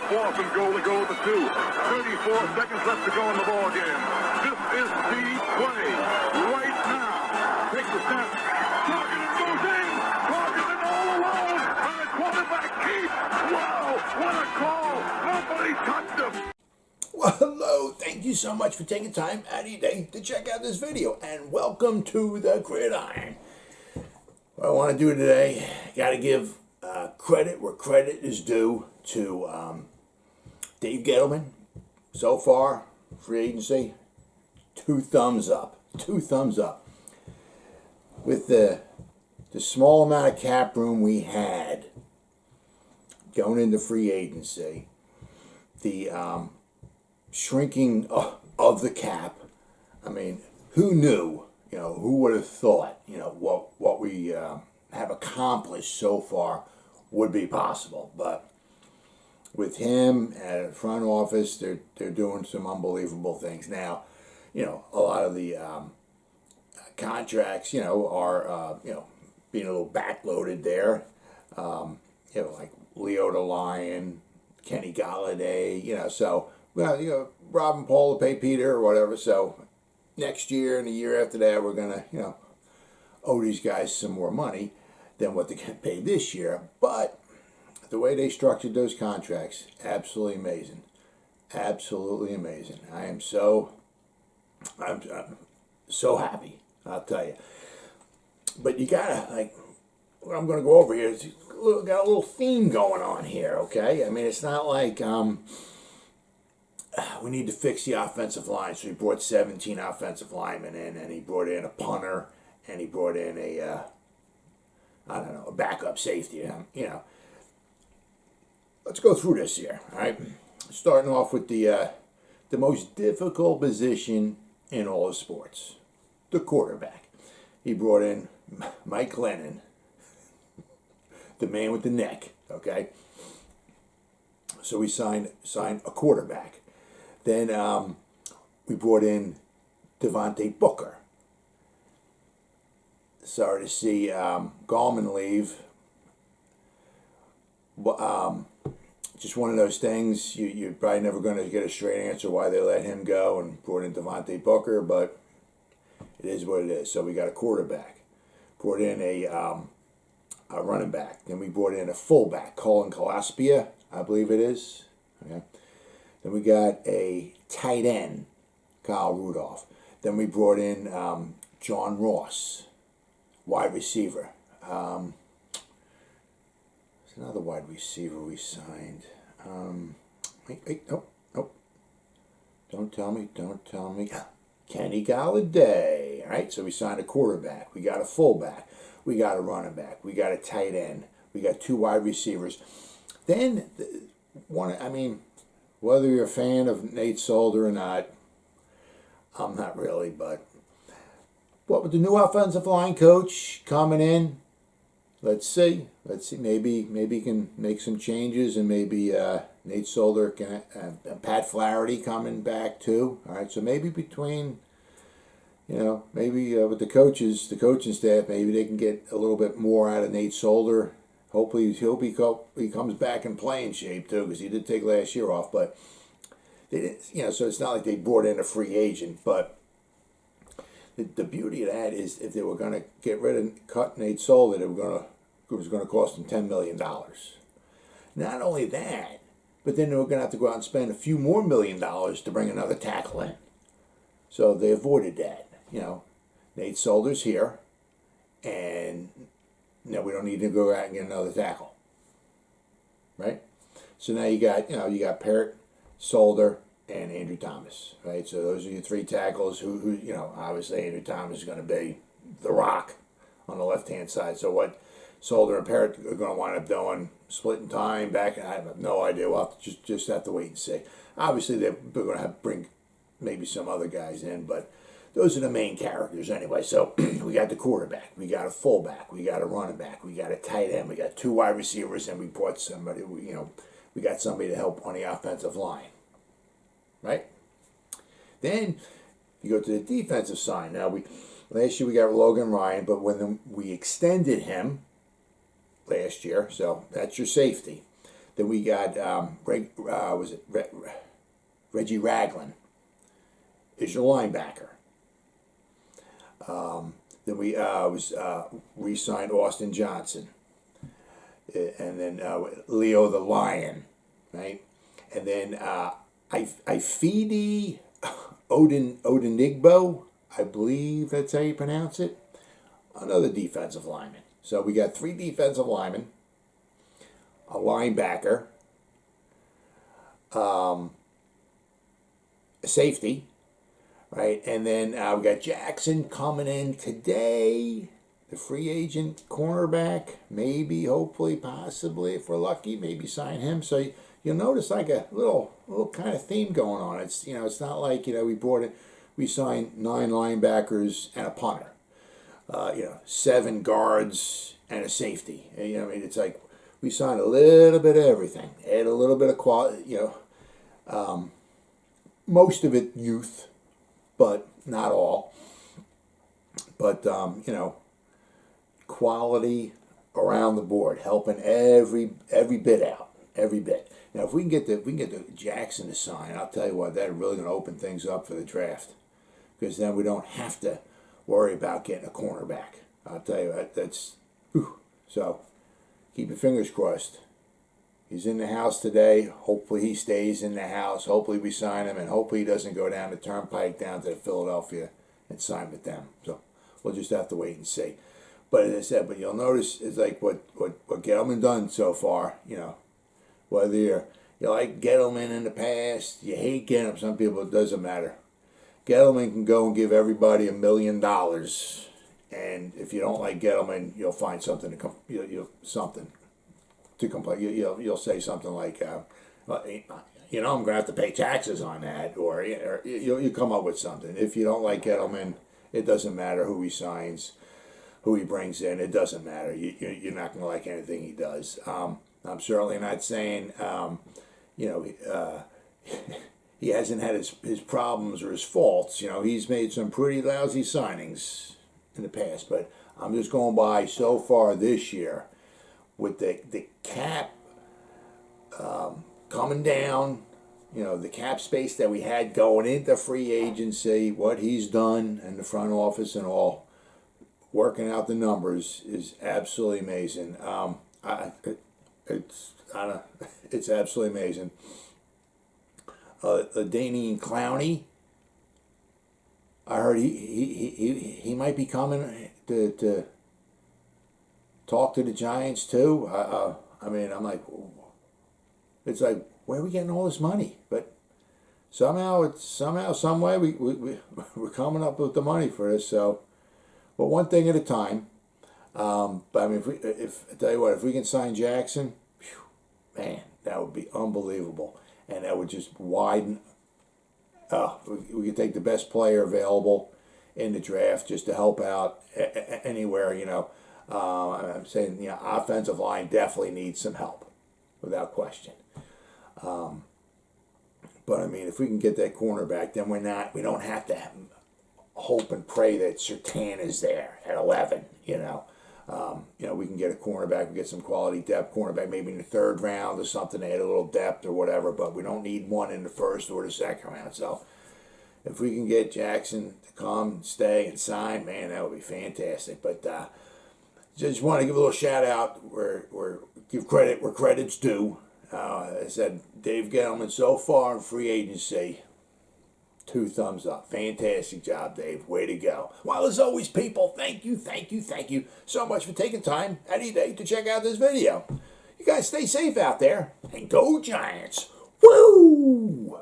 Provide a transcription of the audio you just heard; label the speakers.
Speaker 1: 4th and goal to go to 2. 34 seconds left to go in the ball game. This is the play right now. Takes the snap. Targeted goes in. Targeted all alone. And the quarterback keeps. Wow, what a call. Nobody touched him.
Speaker 2: Well, hello. Thank you so much for taking time out of your day to check out this video. And welcome to the Gridiron. What I want to do today, got to give credit where credit is due to Dave Gettleman. So far, free agency, 2 thumbs up. 2 thumbs up. With the small amount of cap room we had going into free agency, the shrinking of the cap. I mean, who knew? Who would have thought? What we have accomplished so far would be possible. But with him at the front office, they're doing some unbelievable things. Now, a lot of the contracts, are being a little backloaded there. Like Leo the Lion, Kenny Golladay. So. Well, Rob and Paul to pay Peter or whatever. So next year and the year after that, we're going to, owe these guys some more money than what they get paid this year. But the way they structured those contracts, absolutely amazing. Absolutely amazing. I'm so happy, I'll tell you. But you got to, what I'm going to go over here is got a little theme going on here, okay? I mean, it's not like... we need to fix the offensive line. So he brought 17 offensive linemen in, and he brought in a punter, and he brought in a backup safety. Let's go through this here, all right? Starting off with the most difficult position in all of sports, the quarterback. He brought in Mike Lennon, the man with the neck, okay? So we signed a quarterback. Then we brought in Devontae Booker. Sorry to see Gallman leave. Just one of those things. You're probably never going to get a straight answer why they let him go and brought in Devontae Booker, but it is what it is. So we got a quarterback. Brought in a running back. Then we brought in a fullback, Colin Calaspia, I believe it is. Okay. Then we got a tight end, Kyle Rudolph. Then we brought in John Ross, wide receiver. There's another wide receiver we signed. Nope. Don't tell me. Kenny Golladay. All right, so we signed a quarterback. We got a fullback. We got a running back. We got a tight end. We got 2 wide receivers. Then, whether you're a fan of Nate Solder or not, I'm not really, but what with the new offensive line coach coming in, let's see, maybe he can make some changes, and maybe Nate Solder can, Pat Flaherty coming back too. All right, so maybe between, with the coaching staff, maybe they can get a little bit more out of Nate Solder. Hopefully he comes back in playing shape too, because he did take last year off. But they didn't, so it's not like they brought in a free agent. But the beauty of that is, if they were going to cut Nate Solder, it was going to cost them $10 million. Not only that, but then they were going to have to go out and spend a few more $1 million to bring another tackle in. So they avoided that. Nate Solder's here, and no, we don't need to go out and get another tackle, right? So now you got Parrott, Solder, and Andrew Thomas, right? So those are your 3 tackles. Who obviously Andrew Thomas is going to be the rock on the left-hand side. So what Solder and Parrott are going to wind up doing, splitting time back, I have no idea. We'll have to just have to wait and see. Obviously, they're going to have to bring maybe some other guys in, but those are the main characters anyway. So we got the quarterback, we got a fullback, we got a running back, we got a tight end, we got 2 wide receivers, and we brought somebody. We got somebody to help on the offensive line, right? Then you go to the defensive side. Now last year we got Logan Ryan, but when we extended him last year, so that's your safety. Then we got Reggie Ragland is your linebacker. Then we re-signed Austin Johnson, and then Leo the Lion, right? And then Ifeadi Odenigbo, I believe that's how you pronounce it, another defensive lineman. So we got 3 defensive linemen, a linebacker, a safety, right? And then we got Jackson coming in today, the free agent cornerback. Maybe, hopefully, possibly, if we're lucky, maybe sign him. So you'll notice like a little kind of theme going on. It's it's not like we signed 9 linebackers and a punter, 7 guards and a safety. I mean, it's like we signed a little bit of everything, add a little bit of quality. Most of it youth, but not all. But quality around the board, helping every bit out, every bit. Now, if we can get the Jackson to sign, I'll tell you what, that's really going to open things up for the draft, because then we don't have to worry about getting a cornerback. I'll tell you that's whew. So keep your fingers crossed. He's in the house today. Hopefully he stays in the house. Hopefully we sign him, and hopefully he doesn't go down the turnpike down to Philadelphia and sign with them. So we'll just have to wait and see. But as I said, you'll notice it's like what Gettleman done so far. Whether you like Gettleman in the past, you hate Gettleman. Some people, it doesn't matter. Gettleman can go and give everybody $1 million, and if you don't like Gettleman, you'll find something to something to complain. You'll say something like, I'm gonna have to pay taxes on that, or you come up with something. If you don't like Gettleman, it doesn't matter who he signs, who he brings in. It doesn't matter. You're not gonna like anything he does. I'm certainly not saying, he hasn't had his problems or his faults. He's made some pretty lousy signings in the past, but I'm just going by so far this year with the cap coming down, the cap space that we had going into free agency, what he's done in the front office and all, working out the numbers is absolutely amazing. It's absolutely amazing. Danian Clowney, I heard he might be coming to talk to the Giants too. I mean, I'm like, it's like, where are we getting all this money? But somehow, some way, we're coming up with the money for this. So, but one thing at a time. But I mean, if I tell you what, if we can sign Jackson, man, that would be unbelievable, and that would just widen. We could take the best player available in the draft just to help out anywhere. I'm saying offensive line definitely needs some help, without question. But I mean, if we can get that cornerback, then we don't have to hope and pray that Surtain is there at 11. We can get a cornerback, we get some quality depth cornerback, maybe in the 3rd round or something, add a little depth or whatever, but we don't need one in the 1st or the 2nd round. So if we can get Jackson to come, stay, and sign, man, that would be fantastic. But just want to give a little shout out where give credit where credit's due. I said, Dave Gettleman so far in free agency, 2 thumbs up. Fantastic job, Dave. Way to go. Well, as always, people, thank you so much for taking time out of your day to check out this video. You guys stay safe out there, and go Giants. Woo!